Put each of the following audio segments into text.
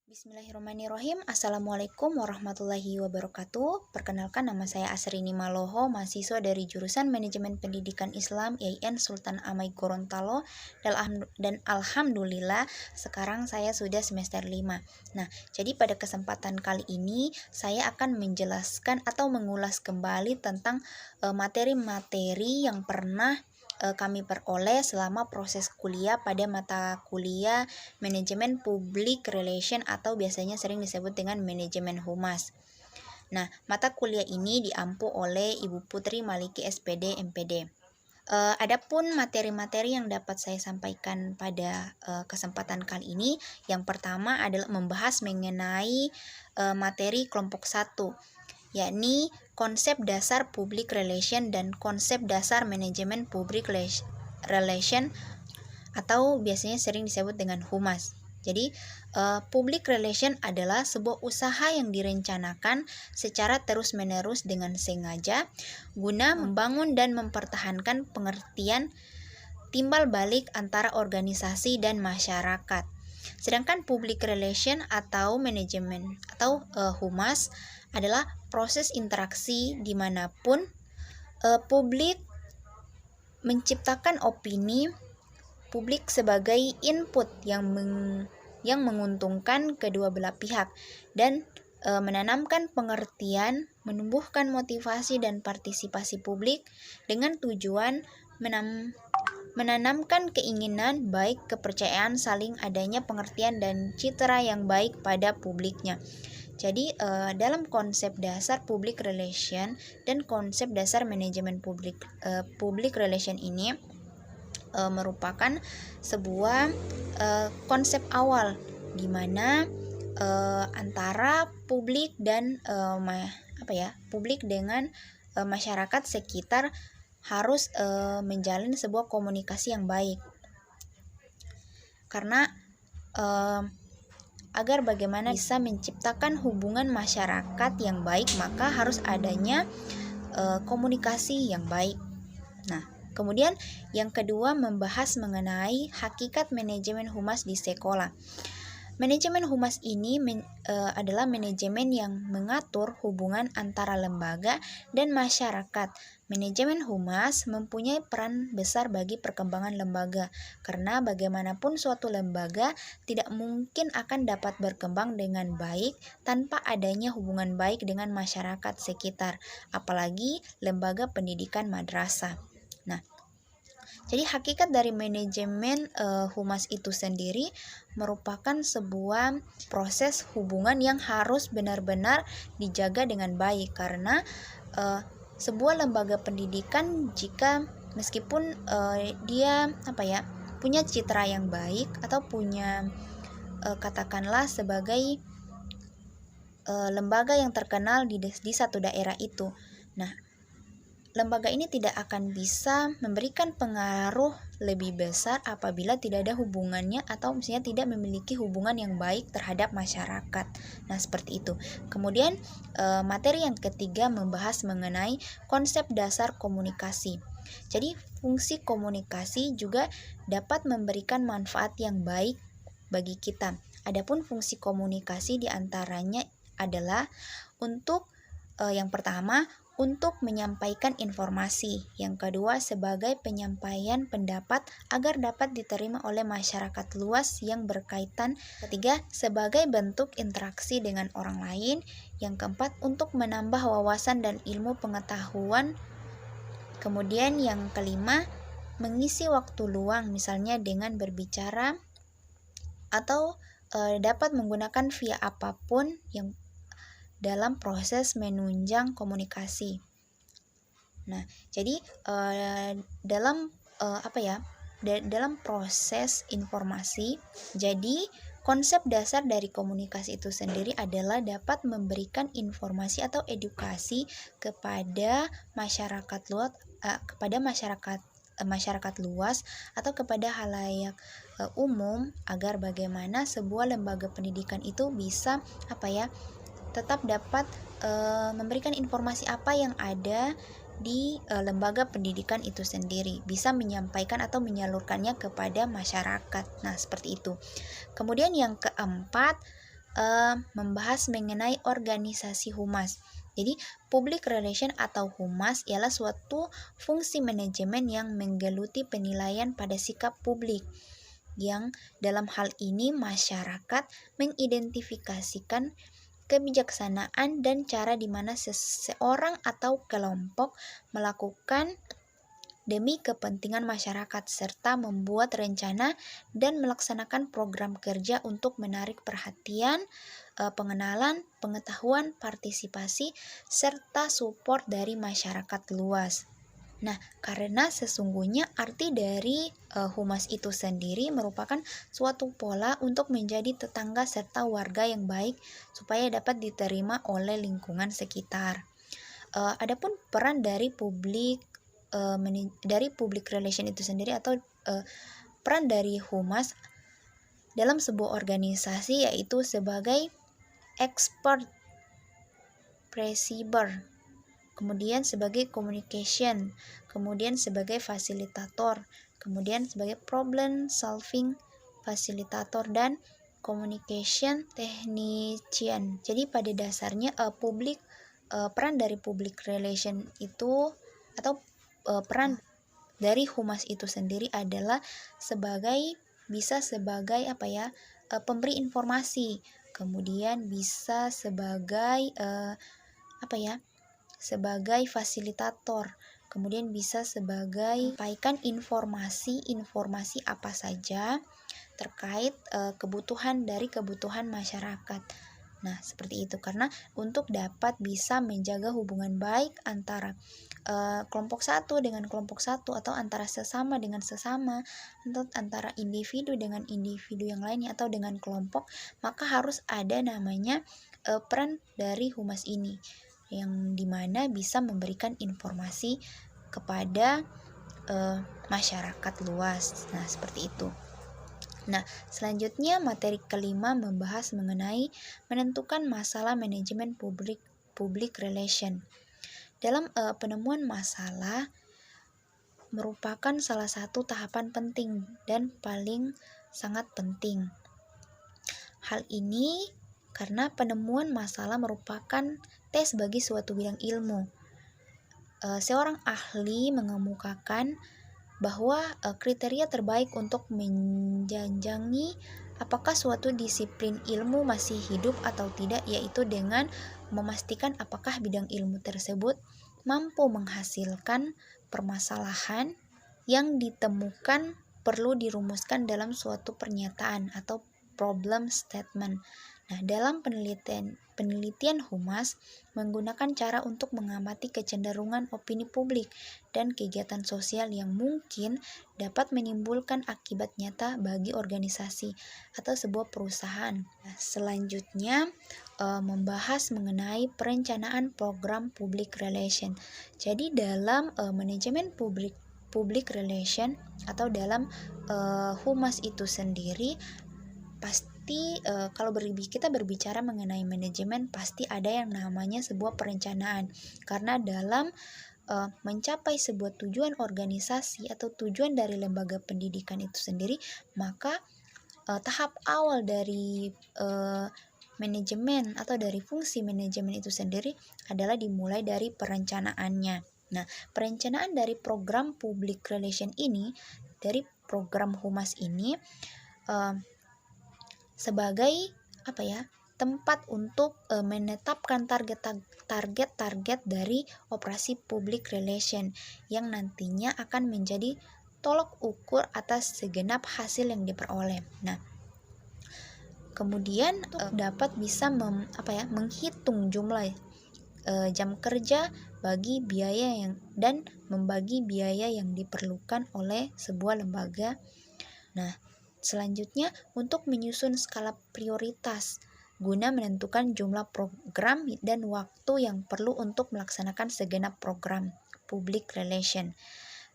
Bismillahirrahmanirrahim. Assalamualaikum warahmatullahi wabarakatuh. Perkenalkan, nama saya Asrini Maloho, mahasiswa dari jurusan Manajemen Pendidikan Islam IAIN Sultan Amai Gorontalo, dan alhamdulillah sekarang saya sudah semester 5. Nah, jadi pada kesempatan kali ini saya akan menjelaskan atau mengulas kembali tentang materi-materi yang pernah kami peroleh selama proses kuliah pada mata kuliah Manajemen Public Relation atau biasanya sering disebut dengan Manajemen Humas. Nah, mata kuliah ini diampu oleh Ibu Putri Maliki SPD MPD. Adapun materi-materi yang dapat saya sampaikan pada kesempatan kali ini, yang pertama adalah membahas mengenai materi kelompok 1, yakni konsep dasar public relation dan konsep dasar manajemen public relation atau biasanya sering disebut dengan humas. Jadi, public relation adalah sebuah usaha yang direncanakan secara terus-menerus dengan sengaja guna membangun dan mempertahankan pengertian timbal balik antara organisasi dan masyarakat. Sedangkan public relation atau manajemen atau humas adalah proses interaksi dimanapun publik menciptakan opini publik sebagai input yang menguntungkan kedua belah pihak dan menanamkan pengertian, menumbuhkan motivasi dan partisipasi publik dengan tujuan menanamkan keinginan baik, kepercayaan, saling adanya pengertian dan citra yang baik pada publiknya. Jadi dalam konsep dasar public relation dan konsep dasar manajemen public relation ini merupakan sebuah konsep awal di mana antara publik dan publik dengan masyarakat sekitar harus menjalin sebuah komunikasi yang baik. Karena agar bagaimana bisa menciptakan hubungan masyarakat yang baik, maka harus adanya komunikasi yang baik. Nah, kemudian yang kedua membahas mengenai hakikat manajemen humas di sekolah. Manajemen humas ini adalah manajemen yang mengatur hubungan antara lembaga dan masyarakat. Manajemen humas mempunyai peran besar bagi perkembangan lembaga, karena bagaimanapun suatu lembaga tidak mungkin akan dapat berkembang dengan baik tanpa adanya hubungan baik dengan masyarakat sekitar, apalagi lembaga pendidikan madrasah. Nah, jadi hakikat dari manajemen humas itu sendiri merupakan sebuah proses hubungan yang harus benar-benar dijaga dengan baik, karena sebuah lembaga pendidikan jika meskipun dia punya citra yang baik atau punya katakanlah sebagai lembaga yang terkenal di satu daerah itu. Nah, lembaga ini tidak akan bisa memberikan pengaruh lebih besar apabila tidak ada hubungannya atau misalnya tidak memiliki hubungan yang baik terhadap masyarakat. Nah, seperti itu. Kemudian materi yang ketiga membahas mengenai konsep dasar komunikasi. Jadi, fungsi komunikasi juga dapat memberikan manfaat yang baik bagi kita. Adapun fungsi komunikasi diantaranya adalah untuk yang pertama, untuk menyampaikan informasi. Yang kedua, sebagai penyampaian pendapat agar dapat diterima oleh masyarakat luas yang berkaitan. Ketiga, sebagai bentuk interaksi dengan orang lain. Yang keempat, untuk menambah wawasan dan ilmu pengetahuan. Kemudian yang kelima, mengisi waktu luang, misalnya dengan berbicara atau dapat menggunakan via apapun yang dalam proses menunjang komunikasi. Nah, jadi dalam proses informasi, jadi konsep dasar dari komunikasi itu sendiri adalah dapat memberikan informasi atau edukasi kepada masyarakat luas atau kepada halayak umum, agar bagaimana sebuah lembaga pendidikan itu bisa tetap dapat memberikan informasi apa yang ada di lembaga pendidikan itu sendiri, bisa menyampaikan atau menyalurkannya kepada masyarakat. Nah, seperti itu. Kemudian yang keempat, membahas mengenai organisasi humas. Jadi, public relation atau humas ialah suatu fungsi manajemen yang menggeluti penilaian pada sikap publik, yang dalam hal ini masyarakat mengidentifikasikan kebijaksanaan dan cara di mana seseorang atau kelompok melakukan demi kepentingan masyarakat, serta membuat rencana dan melaksanakan program kerja untuk menarik perhatian, pengenalan, pengetahuan, partisipasi, serta support dari masyarakat luas. Nah, karena sesungguhnya arti dari humas itu sendiri merupakan suatu pola untuk menjadi tetangga serta warga yang baik supaya dapat diterima oleh lingkungan sekitar. Adapun peran dari public relation itu sendiri atau peran dari humas dalam sebuah organisasi yaitu sebagai expert receiver, kemudian sebagai communication, kemudian sebagai fasilitator, kemudian sebagai problem solving fasilitator, dan communication technician. Jadi pada dasarnya peran dari public relation itu atau peran dari humas itu sendiri adalah bisa sebagai pemberi informasi, kemudian bisa sebagai sebagai fasilitator, kemudian bisa sebagai sampaikan informasi apa saja terkait kebutuhan masyarakat. Nah, seperti itu, karena untuk dapat bisa menjaga hubungan baik antara kelompok satu dengan kelompok satu, atau antara sesama dengan sesama, atau antara individu dengan individu yang lainnya, atau dengan kelompok, maka harus ada namanya peran dari humas ini, yang dimana bisa memberikan informasi kepada masyarakat luas. Nah, seperti itu. Nah, selanjutnya materi kelima membahas mengenai menentukan masalah manajemen public relation. Dalam penemuan masalah merupakan salah satu tahapan penting dan paling sangat penting. Hal ini karena penemuan masalah merupakan tes bagi suatu bidang ilmu. Seorang ahli mengemukakan bahwa kriteria terbaik untuk menjanjangi apakah suatu disiplin ilmu masih hidup atau tidak, yaitu dengan memastikan apakah bidang ilmu tersebut mampu menghasilkan permasalahan yang ditemukan perlu dirumuskan dalam suatu pernyataan atau problem statement. Nah, dalam penelitian humas menggunakan cara untuk mengamati kecenderungan opini publik dan kegiatan sosial yang mungkin dapat menimbulkan akibat nyata bagi organisasi atau sebuah perusahaan. Nah, selanjutnya membahas mengenai perencanaan program public relation. Jadi dalam manajemen public relation atau dalam humas itu sendiri, pasti kalau kita berbicara mengenai manajemen, pasti ada yang namanya sebuah perencanaan, karena dalam mencapai sebuah tujuan organisasi atau tujuan dari lembaga pendidikan itu sendiri, maka tahap awal dari manajemen atau dari fungsi manajemen itu sendiri adalah dimulai dari perencanaannya. Nah, perencanaan dari program public relation ini, dari program humas ini sebagai tempat untuk menetapkan target dari operasi public relation yang nantinya akan menjadi tolok ukur atas segenap hasil yang diperoleh. Nah, kemudian dapat bisa menghitung jumlah jam kerja bagi biaya dan membagi biaya yang diperlukan oleh sebuah lembaga. Nah, selanjutnya untuk menyusun skala prioritas guna menentukan jumlah program dan waktu yang perlu untuk melaksanakan segenap program public relation.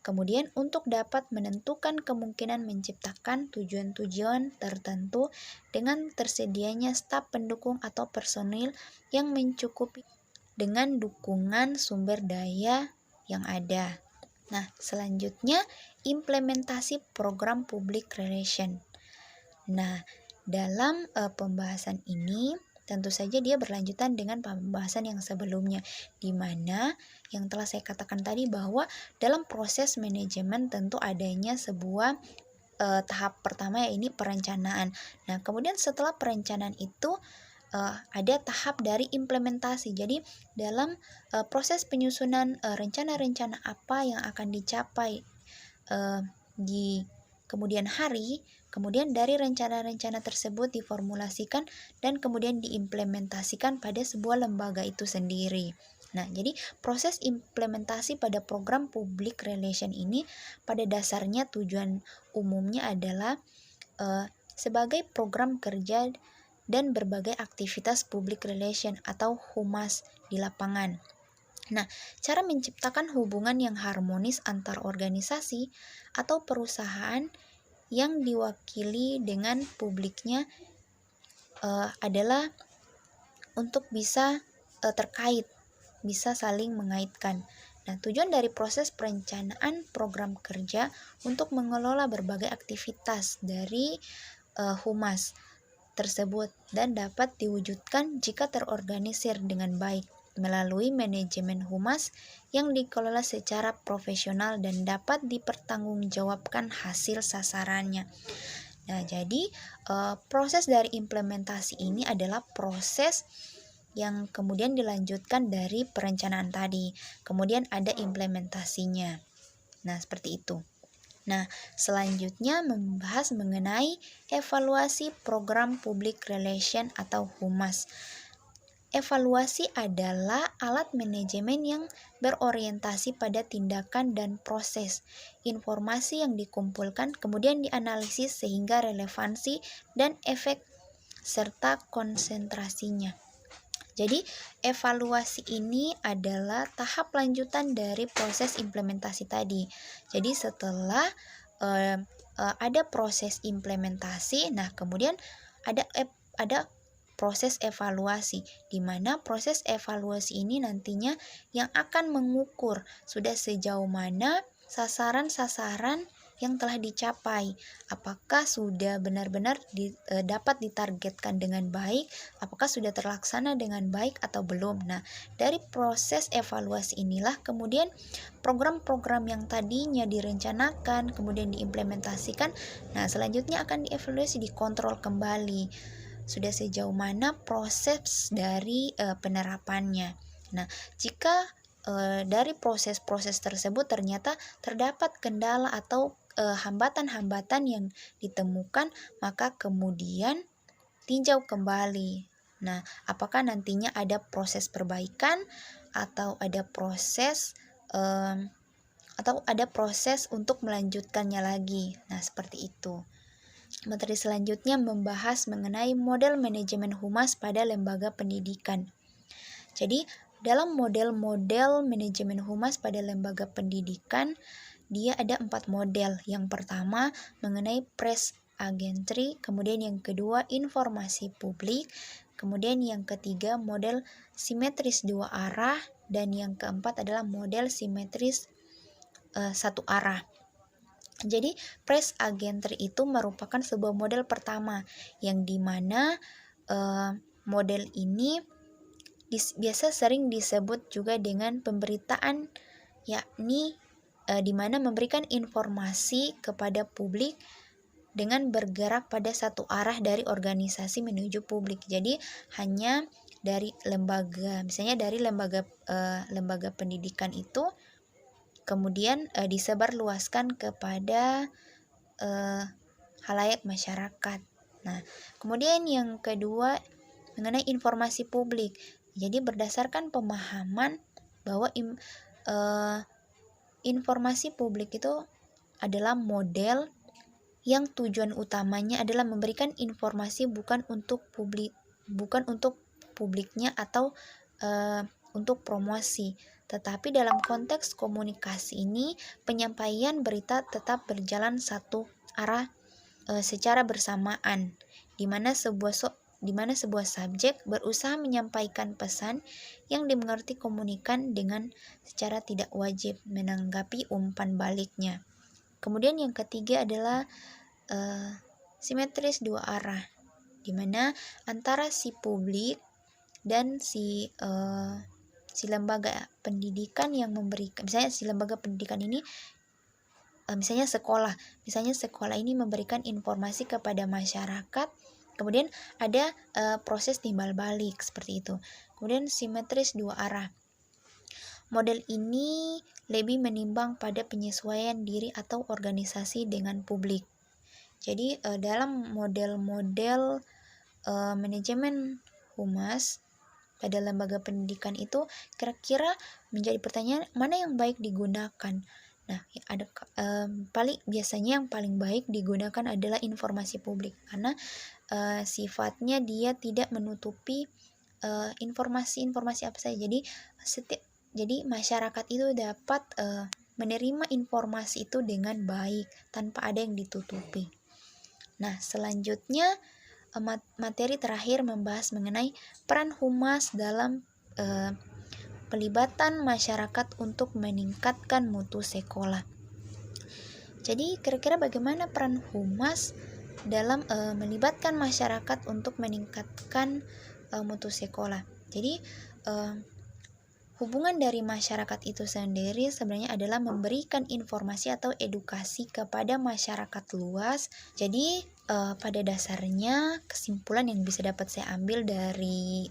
Kemudian untuk dapat menentukan kemungkinan menciptakan tujuan-tujuan tertentu dengan tersedianya staf pendukung atau personil yang mencukupi dengan dukungan sumber daya yang ada. Nah, selanjutnya implementasi program public relation. Nah, dalam pembahasan ini tentu saja dia berlanjutan dengan pembahasan yang sebelumnya, di mana yang telah saya katakan tadi bahwa dalam proses manajemen tentu adanya sebuah tahap pertama, yaitu perencanaan. Nah, kemudian setelah perencanaan itu ada tahap dari implementasi. Jadi dalam proses penyusunan rencana-rencana apa yang akan dicapai di kemudian hari, kemudian dari rencana-rencana tersebut diformulasikan dan kemudian diimplementasikan pada sebuah lembaga itu sendiri. Nah, jadi proses implementasi pada program public relation ini pada dasarnya tujuan umumnya adalah sebagai program kerja dan berbagai aktivitas public relation atau humas di lapangan. Nah, cara menciptakan hubungan yang harmonis antar organisasi atau perusahaan yang diwakili dengan publiknya adalah untuk bisa terkait, bisa saling mengaitkan. Nah, tujuan dari proses perencanaan program kerja untuk mengelola berbagai aktivitas dari humas tersebut dan dapat diwujudkan jika terorganisir dengan baik melalui manajemen humas yang dikelola secara profesional dan dapat dipertanggungjawabkan hasil sasarannya. Nah, jadi proses dari implementasi ini adalah proses yang kemudian dilanjutkan dari perencanaan tadi. Kemudian ada implementasinya. Nah, seperti itu. Nah, selanjutnya membahas mengenai evaluasi program public relation atau humas. Evaluasi adalah alat manajemen yang berorientasi pada tindakan dan proses. Informasi yang dikumpulkan kemudian dianalisis sehingga relevansi dan efek serta konsentrasinya. Jadi, evaluasi ini adalah tahap lanjutan dari proses implementasi tadi. Jadi, setelah ada proses implementasi, nah kemudian ada proses evaluasi, di mana proses evaluasi ini nantinya yang akan mengukur sudah sejauh mana sasaran-sasaran yang telah dicapai, apakah sudah benar-benar dapat ditargetkan dengan baik, apakah sudah terlaksana dengan baik atau belum. Nah, dari proses evaluasi inilah kemudian program-program yang tadinya direncanakan kemudian diimplementasikan, nah selanjutnya akan dievaluasi, dikontrol kembali sudah sejauh mana proses dari penerapannya. Nah, jika dari proses-proses tersebut ternyata terdapat kendala atau hambatan-hambatan yang ditemukan, maka kemudian tinjau kembali. Nah, apakah nantinya ada proses perbaikan atau ada proses untuk melanjutkannya lagi. Nah, seperti itu. Materi selanjutnya membahas mengenai model manajemen humas pada lembaga pendidikan. Jadi, dalam model-model manajemen humas pada lembaga pendidikan, dia ada 4 model. Yang pertama mengenai press agentry, kemudian yang kedua informasi publik, kemudian yang ketiga model simetris 2 arah, dan yang keempat adalah model simetris 1 arah. Jadi press agentry itu merupakan sebuah model pertama yang dimana model ini biasa sering disebut juga dengan pemberitaan, yakni di mana memberikan informasi kepada publik dengan bergerak pada satu arah dari organisasi menuju publik. Jadi hanya dari lembaga, misalnya dari lembaga pendidikan itu kemudian disebarluaskan kepada khalayak masyarakat. Nah, kemudian yang kedua mengenai informasi publik. Jadi berdasarkan pemahaman bahwa informasi publik itu adalah model yang tujuan utamanya adalah memberikan informasi bukan untuk publiknya atau untuk promosi. Tetapi dalam konteks komunikasi ini, penyampaian berita tetap berjalan satu arah secara bersamaan, di mana sebuah subjek berusaha menyampaikan pesan yang dimengerti komunikan dengan secara tidak wajib menanggapi umpan baliknya. Kemudian yang ketiga adalah simetris 2 arah. di mana antara si publik dan si lembaga pendidikan yang memberikan, misalnya si lembaga pendidikan ini, misalnya sekolah ini memberikan informasi kepada masyarakat, kemudian ada proses timbal balik seperti itu. Kemudian simetris dua arah. Model ini lebih menimbang pada penyesuaian diri atau organisasi dengan publik. Jadi dalam model-model manajemen humas pada lembaga pendidikan itu, kira-kira menjadi pertanyaan mana yang baik digunakan. Nah, ada biasanya yang paling baik digunakan adalah informasi publik, karena sifatnya dia tidak menutupi informasi-informasi apa saja. Jadi masyarakat itu dapat menerima informasi itu dengan baik tanpa ada yang ditutupi. Nah, selanjutnya materi terakhir membahas mengenai peran humas dalam pelibatan masyarakat untuk meningkatkan mutu sekolah. Jadi kira-kira bagaimana peran humas dalam melibatkan masyarakat untuk meningkatkan mutu sekolah. Jadi hubungan dari masyarakat itu sendiri sebenarnya adalah memberikan informasi atau edukasi kepada masyarakat luas. Jadi pada dasarnya kesimpulan yang bisa dapat saya ambil dari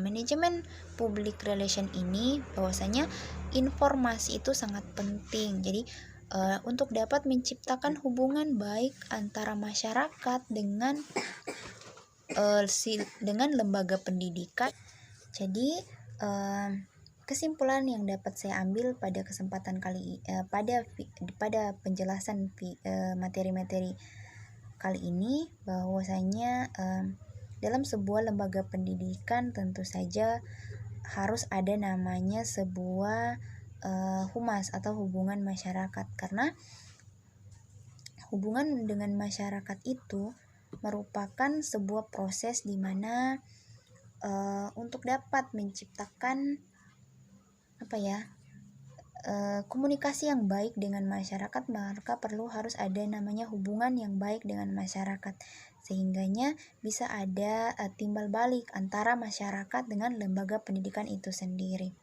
manajemen public relation ini, bahwasanya informasi itu sangat penting. Jadi untuk dapat menciptakan hubungan baik antara masyarakat dengan lembaga pendidikan. Jadi kesimpulan yang dapat saya ambil pada kesempatan kali pada penjelasan materi-materi kali ini, bahwasanya dalam sebuah lembaga pendidikan tentu saja harus ada namanya sebuah humas atau hubungan masyarakat, karena hubungan dengan masyarakat itu merupakan sebuah proses di mana untuk dapat menciptakan komunikasi yang baik dengan masyarakat, maka harus ada namanya hubungan yang baik dengan masyarakat, sehingganya bisa ada timbal balik antara masyarakat dengan lembaga pendidikan itu sendiri.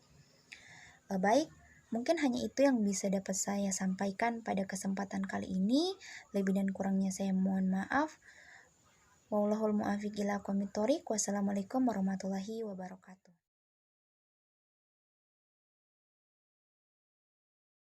Baik, mungkin hanya itu yang bisa dapat saya sampaikan pada kesempatan kali ini. Lebih dan kurangnya saya mohon maaf. Wallahul muwaffiq ila aqwamit thoriq. Wassalamualaikum warahmatullahi wabarakatuh.